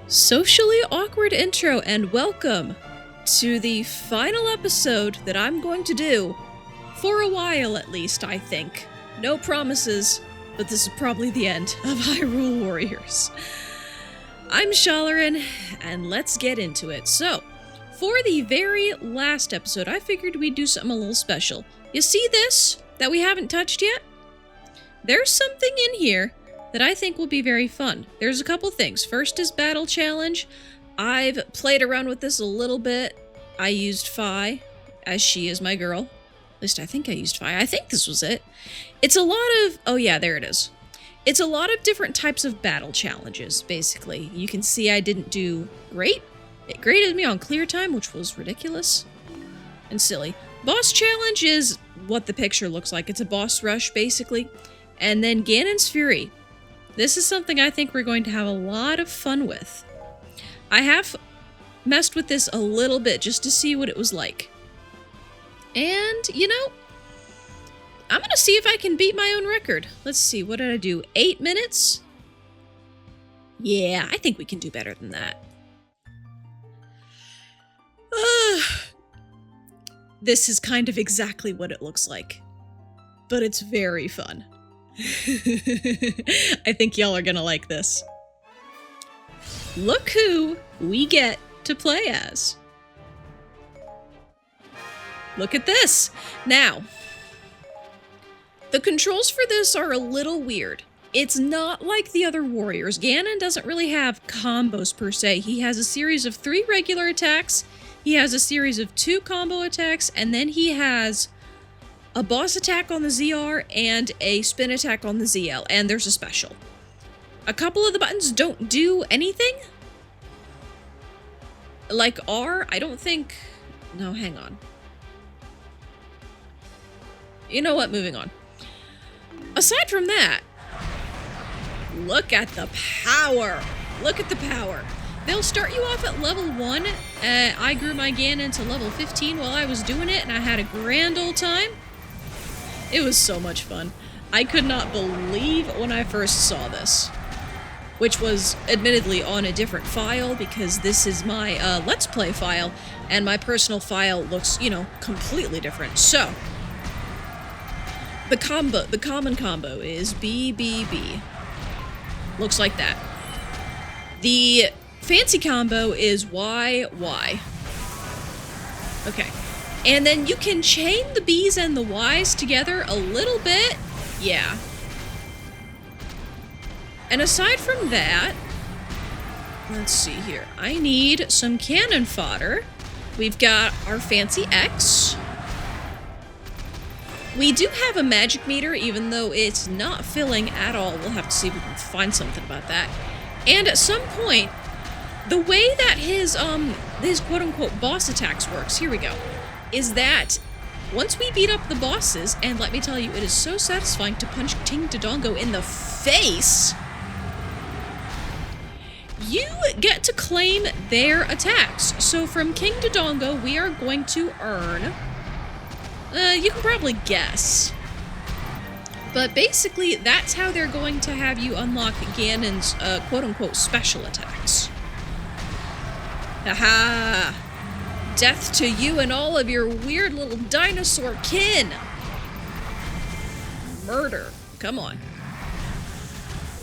Socially awkward intro and welcome to the final episode that I'm going to do, for a while at least, I think. No promises, but this is probably the end of Hyrule Warriors. I'm Shalerrin, and let's get into it. So, for the very last episode, I figured we'd do something a little special. You see this that we haven't touched yet? There's something in here that I think will be very fun. There's a couple things. First is Battle Challenge. I've played around with this a little bit. I used Fi, as she is my girl. At least I think I used Fi. I think this was it. It's a lot of... oh yeah, there it is. It's a lot of different types of battle challenges, basically. You can see I didn't do great. It graded me on clear time, which was ridiculous and silly. Boss Challenge is what the picture looks like. It's a boss rush, basically. And then Ganon's Fury. This is something I think we're going to have a lot of fun with. I have messed with this a little bit just to see what it was like. And, you know, I'm going to see if I can beat my own record. Let's see, what did I do? 8 minutes? Yeah, I think we can do better than that. This is kind of exactly what it looks like. But it's very fun. I think y'all are gonna like this. Look who we get to play as. Look at this. Now, the controls for this are a little weird. It's not like the other warriors. Ganon doesn't really have combos per se. He has a series of 3 regular attacks, he has a series of 2 combo attacks, and then he has a boss attack on the ZR and a spin attack on the ZL, and there's a special. A couple of the buttons don't do anything. Like R, I don't think... no, hang on. You know what? Moving on. Aside from that, look at the power. Look at the power. They'll start you off at level 1. I grew my Ganon to level 15 while I was doing it, and I had a grand old time. It was so much fun. I could not believe when I first saw this. Which was admittedly on a different file, because this is my Let's Play file, and my personal file looks, you know, completely different. So, the common combo is BBB. Looks like that. The fancy combo is YY. Okay. And then you can chain the B's and the Y's together a little bit. Yeah. And aside from that, let's see here. I need some cannon fodder. We've got our fancy X. We do have a magic meter, even though it's not filling at all. We'll have to see if we can find something about that. And at some point, the way that his quote-unquote boss attacks works, here we go, is that once we beat up the bosses, and let me tell you, it is so satisfying to punch King Dodongo in the face, you get to claim their attacks. So from King Dodongo, we are going to earn, you can probably guess, but basically that's how they're going to have you unlock Ganon's quote-unquote special attacks. Haha! Death to you and all of your weird little dinosaur kin! Murder. Come on.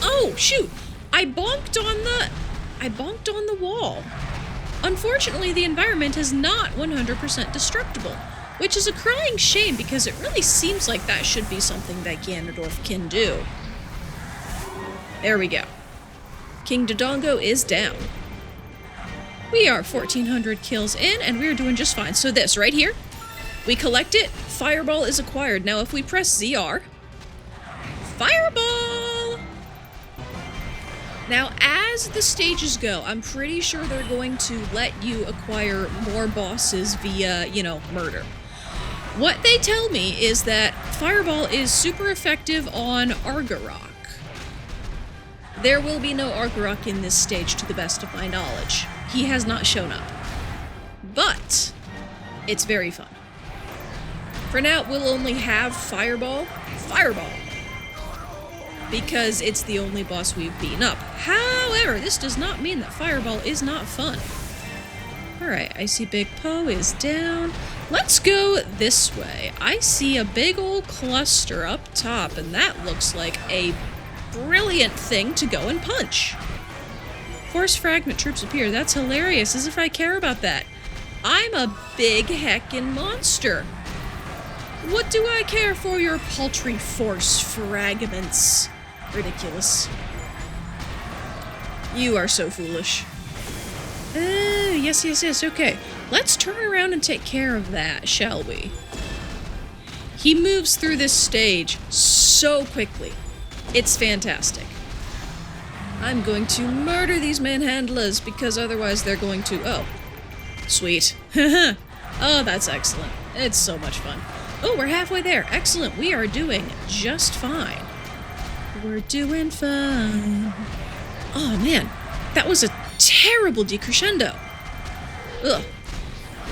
Oh, shoot! I bonked on the wall. Unfortunately, the environment is not 100% destructible, which is a crying shame because it really seems like that should be something that Ganondorf can do. There we go. King Dodongo is down. We are 1,400 kills in, and we're doing just fine. So this, right here, we collect it, Fireball is acquired. Now if we press ZR, Fireball! Now as the stages go, I'm pretty sure they're going to let you acquire more bosses via, you know, murder. What they tell me is that Fireball is super effective on Argarok. There will be no Argarok in this stage to the best of my knowledge. He has not shown up. But it's very fun. For now, we'll only have Fireball. Fireball! because it's the only boss we've beaten up. However, this does not mean that Fireball is not fun. Alright, I see Big Poe is down. Let's go this way. I see a big old cluster up top, and that looks like a brilliant thing to go and punch. Force fragment troops appear. That's hilarious, as if I care about that. I'm a big heckin' monster. What do I care for your paltry force fragments? Ridiculous. You are so foolish. Yes, okay. Let's turn around and take care of that, shall we? He moves through this stage so quickly. It's fantastic. I'm going to murder these manhandlers because otherwise they're going to... Oh. Sweet. Oh, that's excellent. It's so much fun. Oh, we're halfway there. Excellent. We are doing just fine. We're doing fine. Oh, man. That was a terrible decrescendo. Ugh.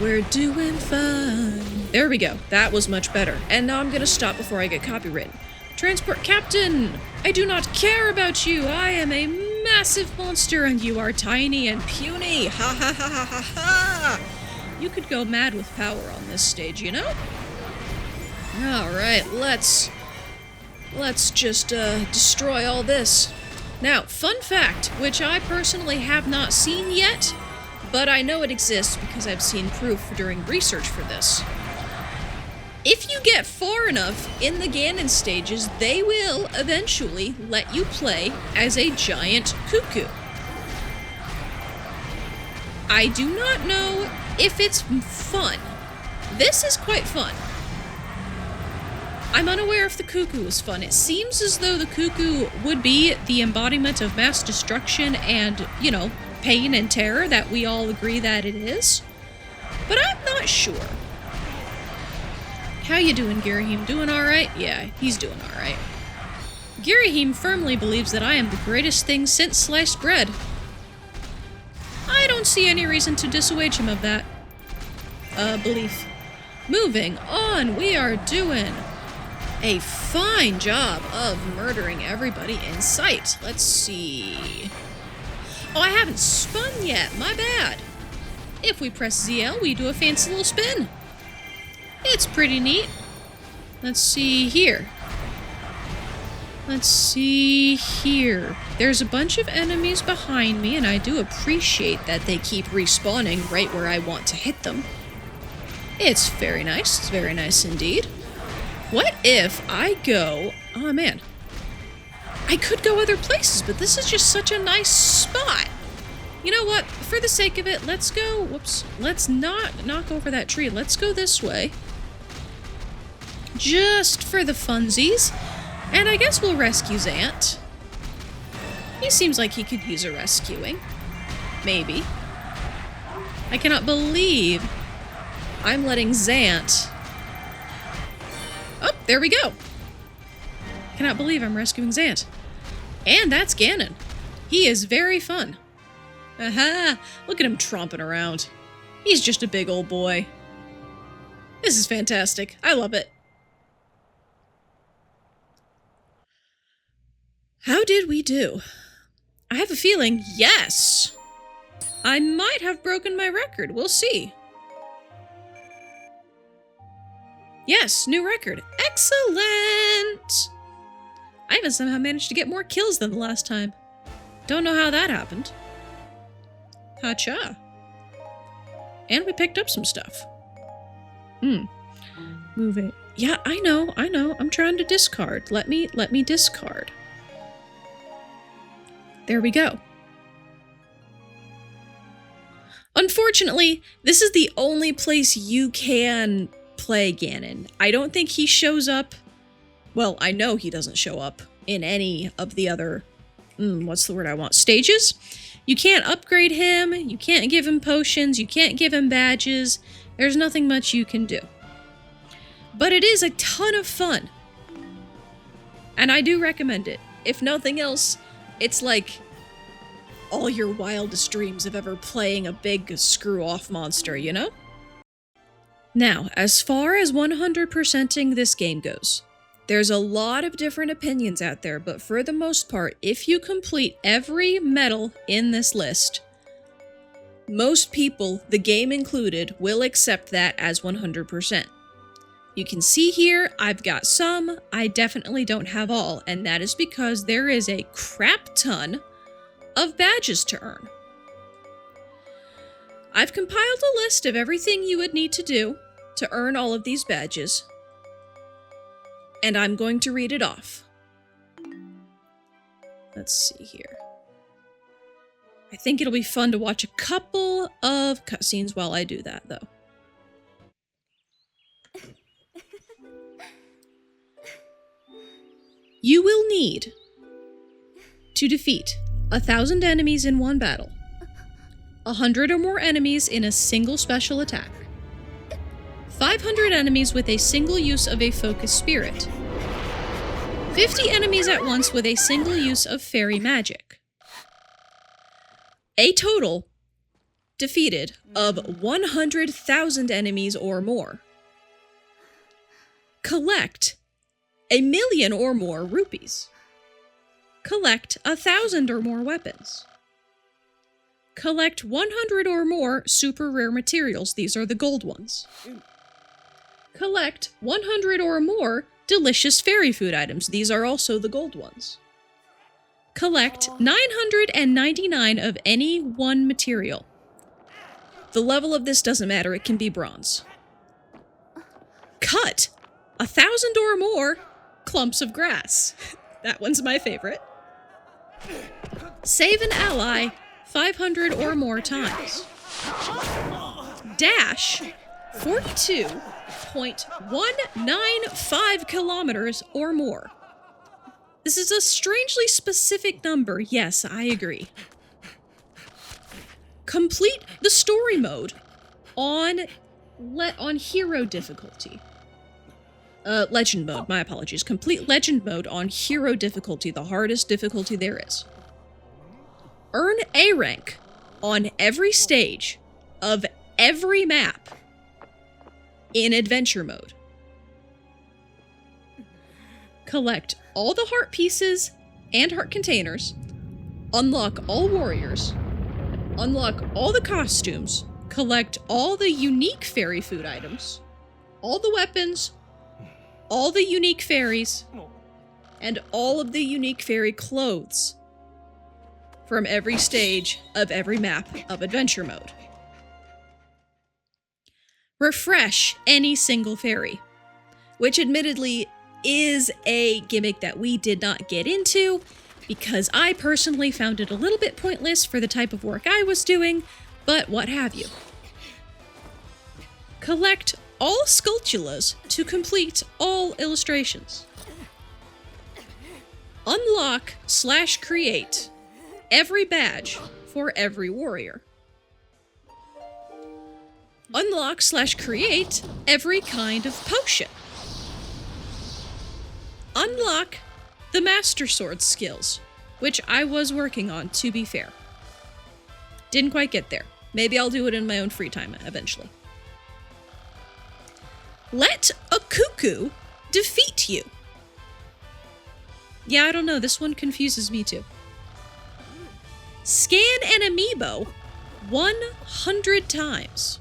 We're doing fine. There we go. That was much better. And now I'm gonna stop before I get copywritten. Transport Captain! I do not care about you! I am a massive monster and you are tiny and puny! Ha ha ha ha ha ha! You could go mad with power on this stage, you know? Alright, let's just destroy all this. Now, fun fact, which I personally have not seen yet, but I know it exists because I've seen proof during research for this. If you get far enough in the Ganon stages, they will eventually let you play as a giant cuckoo. I do not know if it's fun. This is quite fun. I'm unaware if the cuckoo is fun. It seems as though the cuckoo would be the embodiment of mass destruction and, you know, pain and terror that we all agree that it is. But I'm not sure. How you doing, Girahim? Doing alright? Yeah, he's doing alright. Girahim firmly believes that I am the greatest thing since sliced bread. I don't see any reason to dissuade him of that belief. Moving on, we are doing a fine job of murdering everybody in sight. Let's see. Oh, I haven't spun yet. My bad. If we press ZL, we do a fancy little spin. It's pretty neat. Let's see here. Let's see here. There's a bunch of enemies behind me, and I do appreciate that they keep respawning right where I want to hit them. It's very nice. It's very nice indeed. What if I go... Oh, man. I could go other places, but this is just such a nice spot. You know what? For the sake of it, let's go... Whoops. Let's not knock over that tree. Let's go this way. Just for the funsies. And I guess we'll rescue Zant. He seems like he could use a rescuing. Maybe. I cannot believe I'm letting Zant... Oh, there we go. Cannot believe I'm rescuing Zant. And that's Ganon. He is very fun. Aha! Look at him tromping around. He's just a big old boy. This is fantastic. I love it. How did we do? I have a feeling, yes! I might have broken my record. We'll see. Yes, new record. Excellent! I even somehow managed to get more kills than the last time. Don't know how that happened. Ha-cha. And we picked up some stuff. Move it. Yeah, I know. I'm trying to discard. Let me discard. There we go. Unfortunately, this is the only place you can play Ganon. I don't think he shows up. Well, I know he doesn't show up in any of the other, what's the word I want? Stages? You can't upgrade him, you can't give him potions, you can't give him badges. There's nothing much you can do. But it is a ton of fun. And I do recommend it. If nothing else, it's like all your wildest dreams of ever playing a big screw-off monster, you know? Now, as far as 100%ing this game goes, There's a lot of different opinions out there, but for the most part, if you complete every medal in this list, most people, the game included, will accept that as 100%. You can see here, I've got some, I definitely don't have all, and that is because there is a crap ton of badges to earn. I've compiled a list of everything you would need to do to earn all of these badges, and I'm going to read it off. Let's see here. I think it'll be fun to watch a couple of cutscenes while I do that, though. You will need to defeat 1,000 enemies in one battle, 100 or more enemies in a single special attack, 500 enemies with a single use of a focus spirit, 50 enemies at once with a single use of fairy magic, a total defeated of 100,000 enemies or more, collect 1,000,000 or more rupees, collect 1,000 or more weapons, collect 100 or more super rare materials, these are the gold ones, collect 100 or more delicious fairy food items, these are also the gold ones, collect 999 of any one material. The level of this doesn't matter, it can be bronze. Cut 1,000 or more clumps of grass. That one's my favorite. Save an ally 500 or more times. Dash 42.195 kilometers or more. This is a strangely specific number, yes, I agree. Complete the story mode on hero difficulty. Legend mode, my apologies. Complete legend mode on hero difficulty, the hardest difficulty there is. Earn A rank on every stage of every map in adventure mode. Collect all the heart pieces and heart containers. Unlock all warriors. Unlock all the costumes. Collect all the unique fairy food items. All the weapons. All the unique fairies, and all of the unique fairy clothes from every stage of every map of adventure mode. Refresh any single fairy, which admittedly is a gimmick that we did not get into because I personally found it a little bit pointless for the type of work I was doing, but what have you. Collect all sculptulas to complete all illustrations. Unlock/create every badge for every warrior. Unlock/create every kind of potion. Unlock the Master Sword skills, which I was working on, to be fair. Didn't quite get there. Maybe I'll do it in my own free time eventually. Let a cuckoo defeat you. Yeah, I don't know. This one confuses me too. Scan an amiibo 100 times.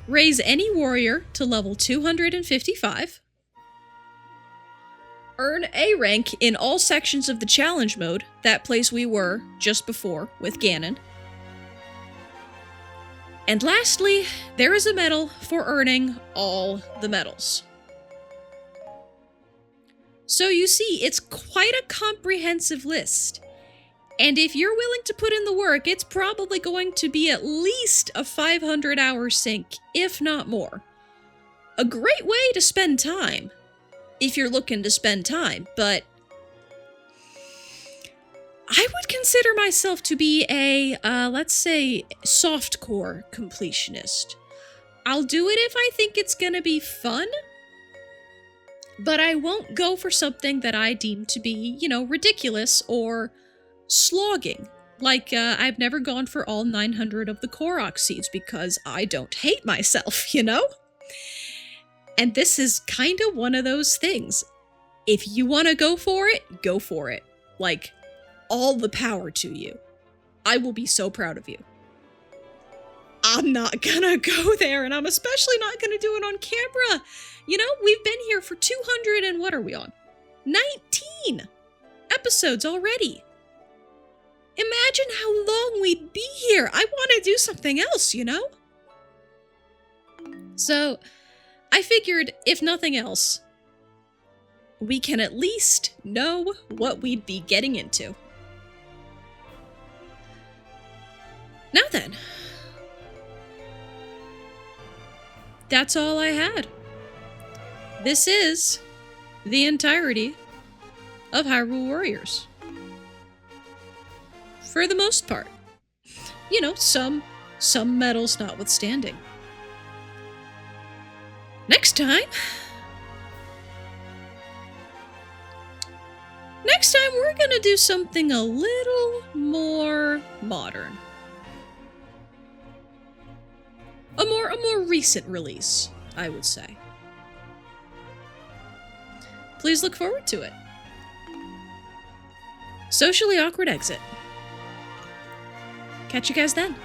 Raise any warrior to level 255. Earn A rank in all sections of the challenge mode, that place we were just before with Ganon. And lastly, there is a medal for earning all the medals. So you see, it's quite a comprehensive list. And if you're willing to put in the work, it's probably going to be at least a 500-hour sync, if not more. A great way to spend time, if you're looking to spend time, but I would consider myself to be a, let's say, softcore completionist. I'll do it if I think it's gonna be fun, but I won't go for something that I deem to be, ridiculous or slogging. Like, I've never gone for all 900 of the Korok seeds because I don't hate myself, And this is kind of one of those things. If you want to go for it, go for it. Like, all the power to you. I will be so proud of you. I'm not gonna go there, and I'm especially not gonna do it on camera. You know, we've been here for 200 and what are we on? 19 episodes already. Imagine how long we'd be here. I want to do something else, you know? So, I figured, if nothing else, we can at least know what we'd be getting into. Now then, that's all I had. This is the entirety of Hyrule Warriors. For the most part. You know, some medals notwithstanding. Next time we're gonna do something a little more modern. A more recent release, I would say. Please look forward to it. Socially Awkward Exit. Catch you guys then.